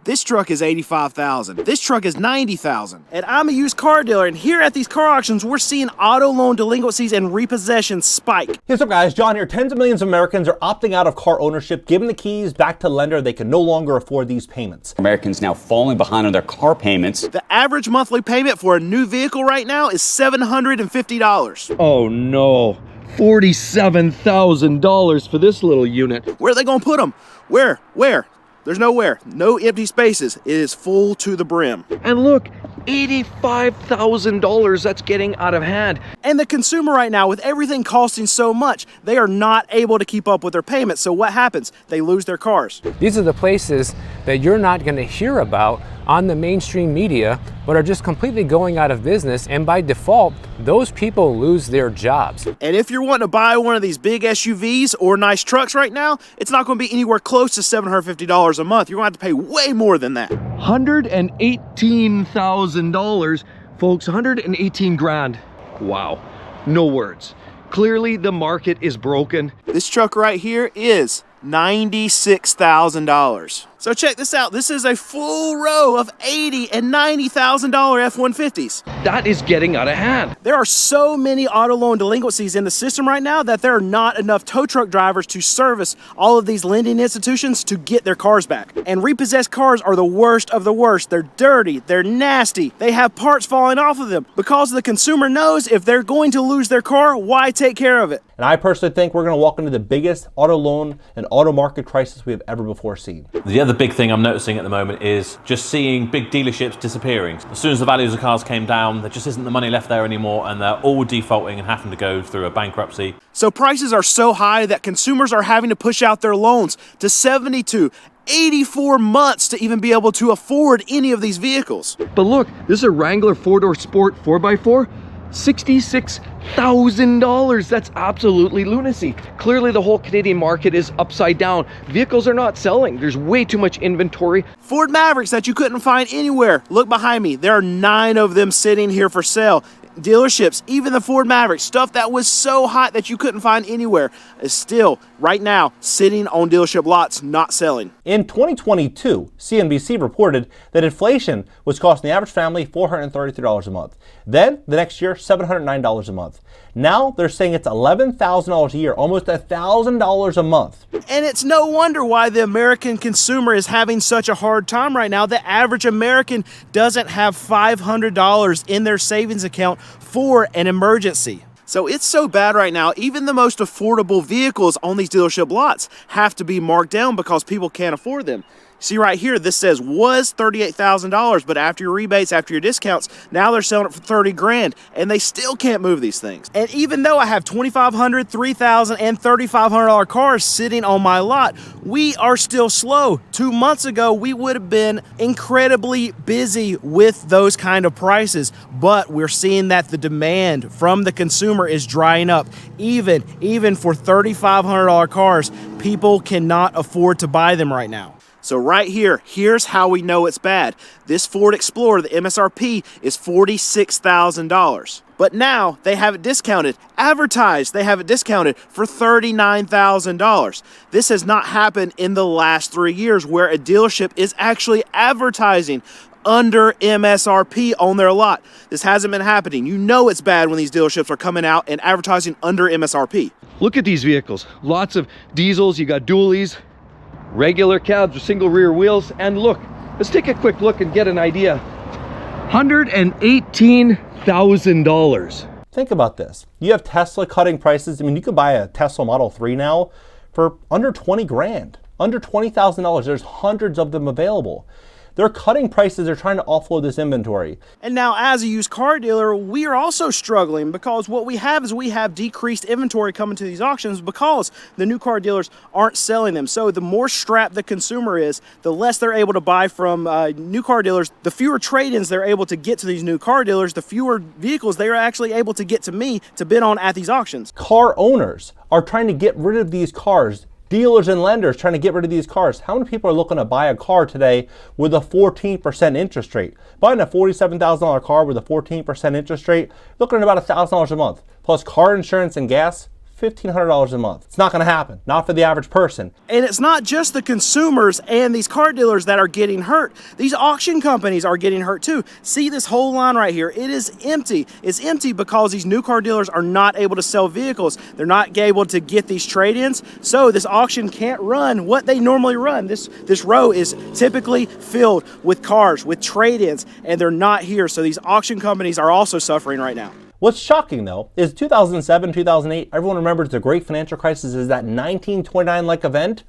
This truck is $85,000. This truck is $90,000. And I'm a used car dealer, and here at these car auctions, we're seeing auto loan delinquencies and repossessions spike. Hey, what's up guys, John here. Tens of millions of Americans are opting out of car ownership, giving the keys back to the lender. They can no longer afford these payments. Americans now falling behind on their car payments. The average monthly payment for a new vehicle right now is $750. Oh no, $47,000 for this little unit. Where are they gonna put them? Where? There's nowhere. No empty spaces. It is full to the brim. And look, $85,000, that's getting out of hand. And the consumer right now, with everything costing so much, they are not able to keep up with their payments. So what happens? They lose their cars. These are the places that you're not going to hear about on the mainstream media, but are just completely going out of business, and by default, those people lose their jobs. And if you're wanting to buy one of these big SUVs or nice trucks right now, it's not going to be anywhere close to $750 a month. You're going to have to pay way more than that. $118,000, folks, 118 grand. Wow, no words. Clearly the market is broken. This truck right here is $96,000. So check this out. This is a full row of $80,000 and $90,000 F-150s. That is getting out of hand. There are so many auto loan delinquencies in the system right now that there are not enough tow truck drivers to service all of these lending institutions to get their cars back. And repossessed cars are the worst of the worst. They're dirty, they're nasty, they have parts falling off of them because the consumer knows if they're going to lose their car, why take care of it? And I personally think we're going to walk into the biggest auto loan and auto market crisis we have ever before seen. The other big thing I'm noticing at the moment is just seeing big dealerships disappearing. As soon as the values of cars came down, there just isn't the money left there anymore, and they're all defaulting and having to go through a bankruptcy. So prices are so high that consumers are having to push out their loans to 72, 84 months to even be able to afford any of these vehicles. But look, this is a Wrangler 4-door Sport 4x4. $66,000. That's absolutely lunacy. Clearly the whole Canadian market is upside down. Vehicles are not selling. There's way too much inventory. Ford Mavericks that you couldn't find anywhere. Look behind me. There are 9 of them sitting here for sale. Dealerships, even the Ford Maverick, stuff that was so hot that you couldn't find anywhere, is still right now sitting on dealership lots, not selling. In 2022, CNBC reported that inflation was costing the average family $433 a month. Then, the next year, $709 a month. Now, they're saying it's $11,000 a year, almost $1,000 a month. And it's no wonder why the American consumer is having such a hard time right now. The average American doesn't have $500 in their savings account for an emergency. So it's so bad right now, even the most affordable vehicles on these dealership lots have to be marked down because people can't afford them. See right here, this says was $38,000, but after your rebates, after your discounts, now they're selling it for 30 grand, and they still can't move these things. And even though I have $2,500, $3,000, and $3,500 cars sitting on my lot, we are still slow. 2 months ago, we would have been incredibly busy with those kind of prices, but we're seeing that the demand from the consumer is drying up. Even for $3,500 cars, people cannot afford to buy them right now. So right here, here's how we know it's bad. This Ford Explorer, the MSRP, is $46,000. But now they have it discounted, advertised, they have it discounted for $39,000. This has not happened in the last 3 years where a dealership is actually advertising under MSRP on their lot. This hasn't been happening. You know it's bad when these dealerships are coming out and advertising under MSRP. Look at these vehicles. Lots of diesels, you got dualies, regular cabs with single rear wheels, and look, let's take a quick look and get an idea. $118,000. Think about this. You have Tesla cutting prices. I mean, you could buy a Tesla Model 3 now for under 20 grand, under $20,000. There's hundreds of them available. They're cutting prices. They're trying to offload this inventory. And now as a used car dealer, we are also struggling because what we have is we have decreased inventory coming to these auctions because the new car dealers aren't selling them. So the more strapped the consumer is, the less they're able to buy from new car dealers, the fewer trade-ins they're able to get to these new car dealers, the fewer vehicles they are actually able to get to me to bid on at these auctions. Car owners are trying to get rid of these cars. Dealers and lenders trying to get rid of these cars. How many people are looking to buy a car today with a 14% interest rate? Buying a $47,000 car with a 14% interest rate, looking at about $1,000 a month. Plus car insurance and gas, $1,500 a month. It's not going to happen, not for the average person. And it's not just the consumers and these car dealers that are getting hurt. These auction companies are getting hurt too. See this whole line right here? It is empty. It's empty because these new car dealers are not able to sell vehicles. They're not able to get these trade-ins. So this auction can't run what they normally run. This row is typically filled with cars, with trade-ins, and they're not here. So these auction companies are also suffering right now. What's shocking though is 2007, 2008, everyone remembers the great financial crisis as that 1929-like event.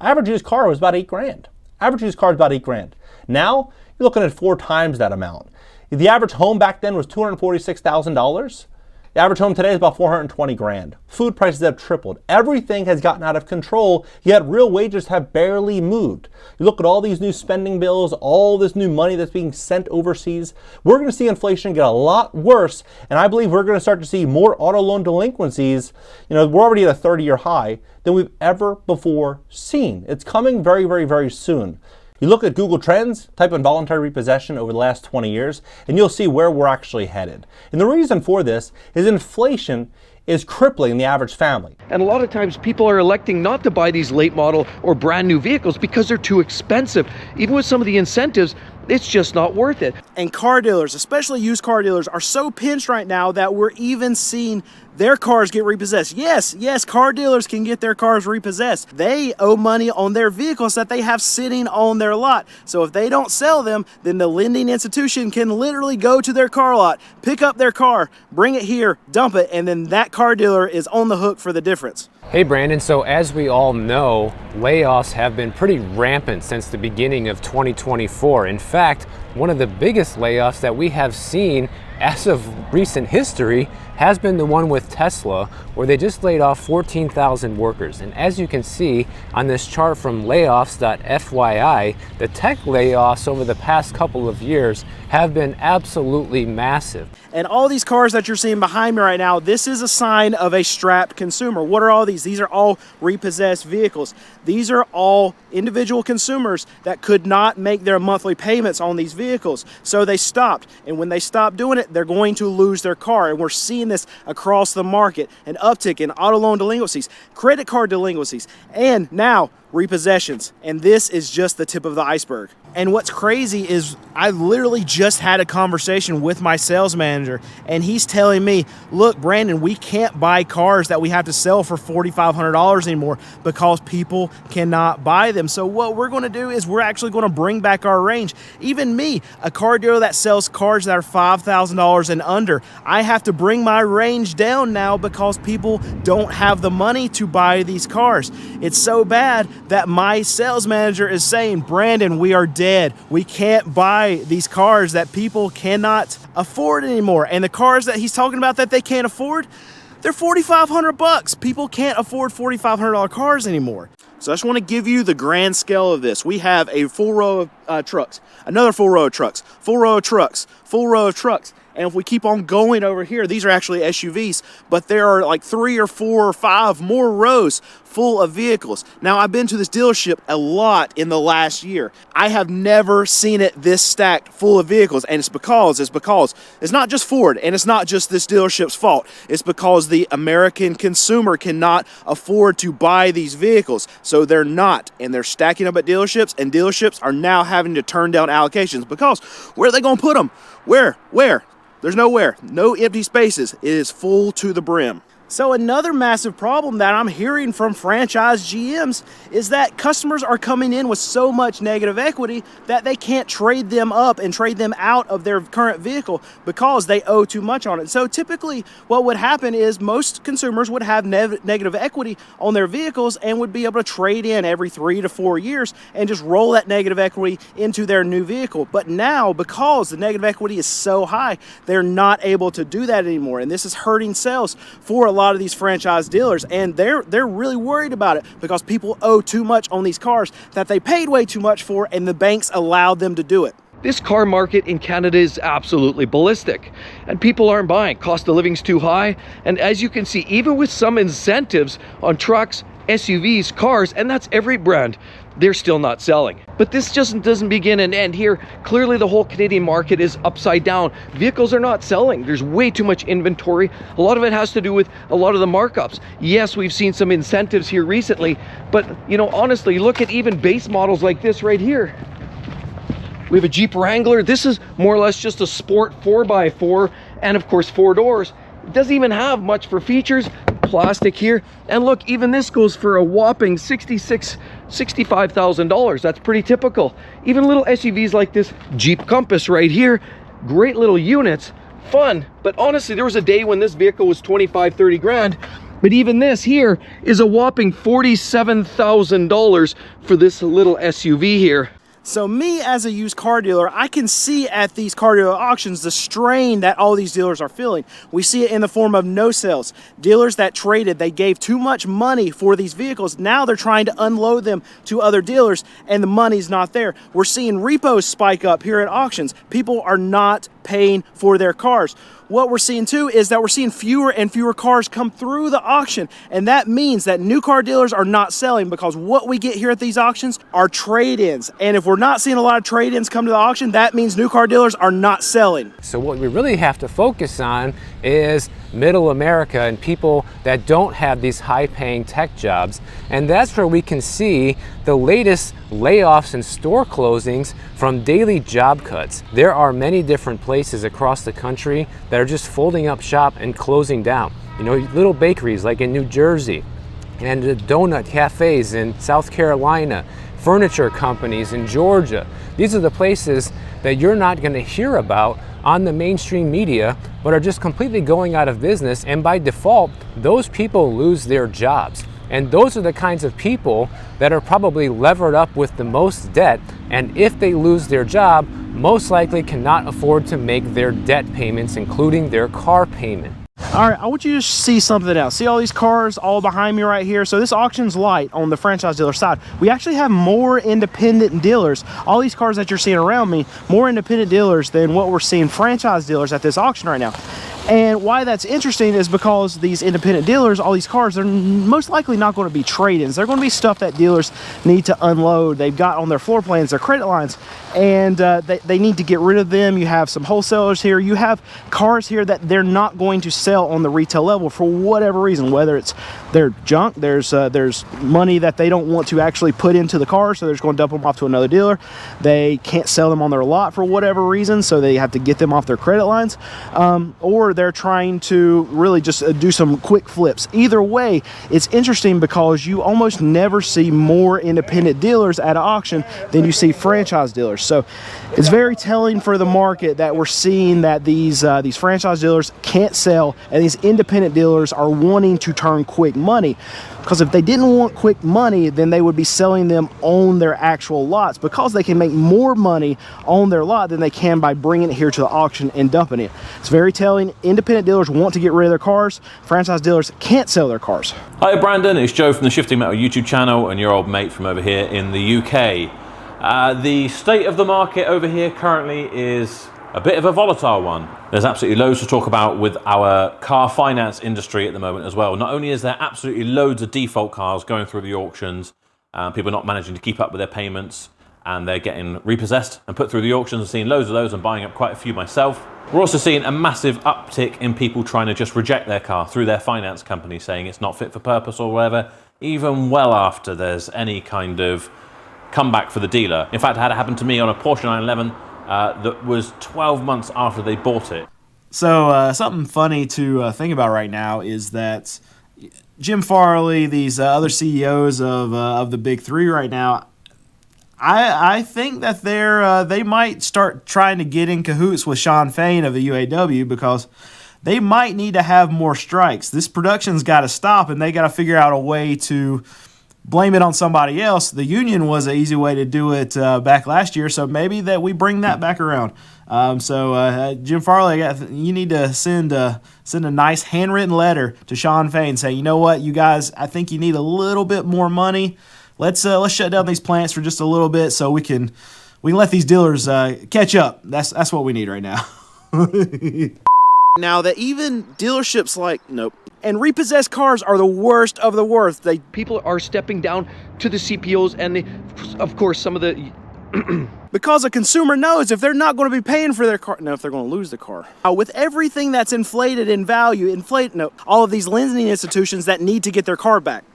Average used car was about $8,000. Average used car is about $8,000. Now, you're looking at 4 times that amount. The average home back then was $246,000. The average home today is about $420,000. Food prices have tripled. Everything has gotten out of control, yet real wages have barely moved. You look at all these new spending bills, all this new money that's being sent overseas. We're going to see inflation get a lot worse, and I believe we're going to start to see more auto loan delinquencies. We're already at a 30-year high than we've ever before seen. It's coming very, very, very soon. You look at Google Trends, type in voluntary repossession over the last 20 years, and you'll see where we're actually headed. And the reason for this is inflation is crippling the average family. And a lot of times people are electing not to buy these late model or brand new vehicles because they're too expensive. Even with some of the incentives, it's just not worth it. And car dealers, especially used car dealers, are so pinched right now that we're even seeing their cars get repossessed. Yes, car dealers can get their cars repossessed. They owe money on their vehicles that they have sitting on their lot. So if they don't sell them, then the lending institution can literally go to their car lot, pick up their car, bring it here, dump it, and then that car dealer is on the hook for the difference. Hey Brandon, so as we all know, layoffs have been pretty rampant since the beginning of 2024. In fact, one of the biggest layoffs that we have seen as of recent history has been the one with Tesla, where they just laid off 14,000 workers. And as you can see on this chart from layoffs.fyi, the tech layoffs over the past couple of years have been absolutely massive. And all these cars that you're seeing behind me right now, this is a sign of a strapped consumer. What are all these? These are all repossessed vehicles. These are all individual consumers that could not make their monthly payments on these vehicles. So they stopped. And when they stop doing it, they're going to lose their car. And we're seeing this across the market, an uptick in auto loan delinquencies, credit card delinquencies, and now repossessions. And this is just the tip of the iceberg. And what's crazy is I literally just had a conversation with my sales manager, and he's telling me, look, Brandon, we can't buy cars that we have to sell for $4,500 anymore because people cannot buy them. So what we're going to do is we're actually going to bring back our range. Even me, a car dealer that sells cars that are $5,000 and under, I have to bring my range down now because people don't have the money to buy these cars. It's so bad that my sales manager is saying, Brandon, we are dead. We can't buy these cars that people cannot afford anymore. And the cars that he's talking about that they can't afford, they're $4,500. People can't afford $4,500 cars anymore. So I just want to give you the grand scale of this. We have a full row of trucks, another full row of trucks, full row of trucks, full row of trucks. And if we keep on going over here, these are actually SUVs, but there are like 3 or 4 or 5 more rows full of vehicles. Now, I've been to this dealership a lot in the last year. I have never seen it this stacked full of vehicles, and it's because it's not just Ford, and it's not just this dealership's fault. It's because the American consumer cannot afford to buy these vehicles, so they're not, and they're stacking up at dealerships, and dealerships are now having to turn down allocations because where are they going to put them? Where? There's nowhere. No empty spaces. It is full to the brim. So another massive problem that I'm hearing from franchise GMs is that customers are coming in with so much negative equity that they can't trade them up and trade them out of their current vehicle because they owe too much on it. So typically what would happen is most consumers would have negative equity on their vehicles and would be able to trade in every 3 to 4 years and just roll that negative equity into their new vehicle. But now, because the negative equity is so high, they're not able to do that anymore. And this is hurting sales for a lot of these franchise dealers, and they're really worried about it because people owe too much on these cars that they paid way too much for, and the banks allowed them to do it. This car market in Canada is absolutely ballistic, and people aren't buying. Cost of living's too high, and as you can see, even with some incentives on trucks, SUVs, cars, and that's every brand, they're still not selling. But this just doesn't begin and end here. Clearly the whole Canadian market is upside down. Vehicles are not selling. There's way too much inventory. A lot of it has to do with a lot of the markups. Yes, we've seen some incentives here recently, but you know, honestly, look at even base models like this right here. We have a Jeep Wrangler. This is more or less just a sport 4x4 and of course 4 doors. It doesn't even have much for features. Plastic here, and look, even this goes for a whopping $65,000. That's pretty typical. Even little SUVs like this Jeep Compass right here, great little units, fun. But honestly, there was a day when this vehicle was 25-30 grand, but even this here is a whopping $47,000 for this little SUV here. So me as a used car dealer, I can see at these car dealer auctions the strain that all these dealers are feeling. We see it in the form of no sales. Dealers that traded, they gave too much money for these vehicles. Now they're trying to unload them to other dealers and the money's not there. We're seeing repos spike up here at auctions. People are not paying for their cars. What we're seeing too is that we're seeing fewer and fewer cars come through the auction, and that means that new car dealers are not selling, because what we get here at these auctions are trade-ins, and if we're not seeing a lot of trade-ins come to the auction, that means new car dealers are not selling. So what we really have to focus on is middle America and people that don't have these high-paying tech jobs, and that's where we can see the latest layoffs and store closings from daily job cuts. There are many different places across the country that are just folding up shop and closing down. You know, little bakeries like in New Jersey, and the donut cafes in South Carolina, furniture companies in Georgia. These are the places that you're not going to hear about on the mainstream media, but are just completely going out of business, and by default, those people lose their jobs. And those are the kinds of people that are probably levered up with the most debt, and if they lose their job, most likely cannot afford to make their debt payments, including their car payment. All right, I want you to see something else. See all these cars all behind me right here? So this auction's light on the franchise dealer side. We actually have more independent dealers. All these cars that you're seeing around me, more independent dealers than what we're seeing franchise dealers at this auction right now. And why that's interesting is because these independent dealers, all these cars, they're most likely not going to be trade-ins. They're going to be stuff that dealers need to unload. They've got on their floor plans, their credit lines, and they need to get rid of them. You have some wholesalers here. You have cars here that they're not going to sell on the retail level for whatever reason, whether it's their junk, there's money that they don't want to actually put into the car, so they're just going to dump them off to another dealer. They can't sell them on their lot for whatever reason, so they have to get them off their credit lines, or they're trying to really just do some quick flips. Either way, it's interesting because you almost never see more independent dealers at an auction than you see franchise dealers. So it's very telling for the market that we're seeing that these franchise dealers can't sell, and these independent dealers are wanting to turn quick money. Because if they didn't want quick money, then they would be selling them on their actual lots, because they can make more money on their lot than they can by bringing it here to the auction and dumping it. It's very telling. Independent dealers want to get rid of their cars. Franchise dealers can't sell their cars. Hi Brandon, it's Joe from the Shifting Metal YouTube channel and your old mate from over here in the UK. The state of the market over here currently is a bit of a volatile one. There's absolutely loads to talk about with our car finance industry at the moment as well. Not only is there absolutely loads of default cars going through the auctions, people not managing to keep up with their payments, and they're getting repossessed and put through the auctions. I've seen loads of those and buying up quite a few myself. We're also seeing a massive uptick in people trying to just reject their car through their finance company, saying it's not fit for purpose or whatever, even well after there's any kind of comeback for the dealer. In fact, I had it happen to me on a Porsche 911 that was 12 months after they bought it. So something funny to think about right now is that Jim Farley, these other CEOs of the big three right now, I think that they might start trying to get in cahoots with Sean Fain of the UAW, because they might need to have more strikes. This production's got to stop, and they got to figure out a way to blame it on somebody else. The union was an easy way to do it back last year, so maybe that we bring that back around. Jim Farley, you need to send a nice handwritten letter to Sean Fain saying, you know what, you guys, I think you need a little bit more money. Let's shut down these plants for just a little bit so we can let these dealers catch up. That's what we need right now. Now that even dealerships like And repossessed cars are the worst of the worst. People are stepping down to the CPOs and of course some of the because a consumer knows if they're not going to be paying for their car, if they're going to lose the car. With everything that's inflated in value, all of these lending institutions that need to get their car back.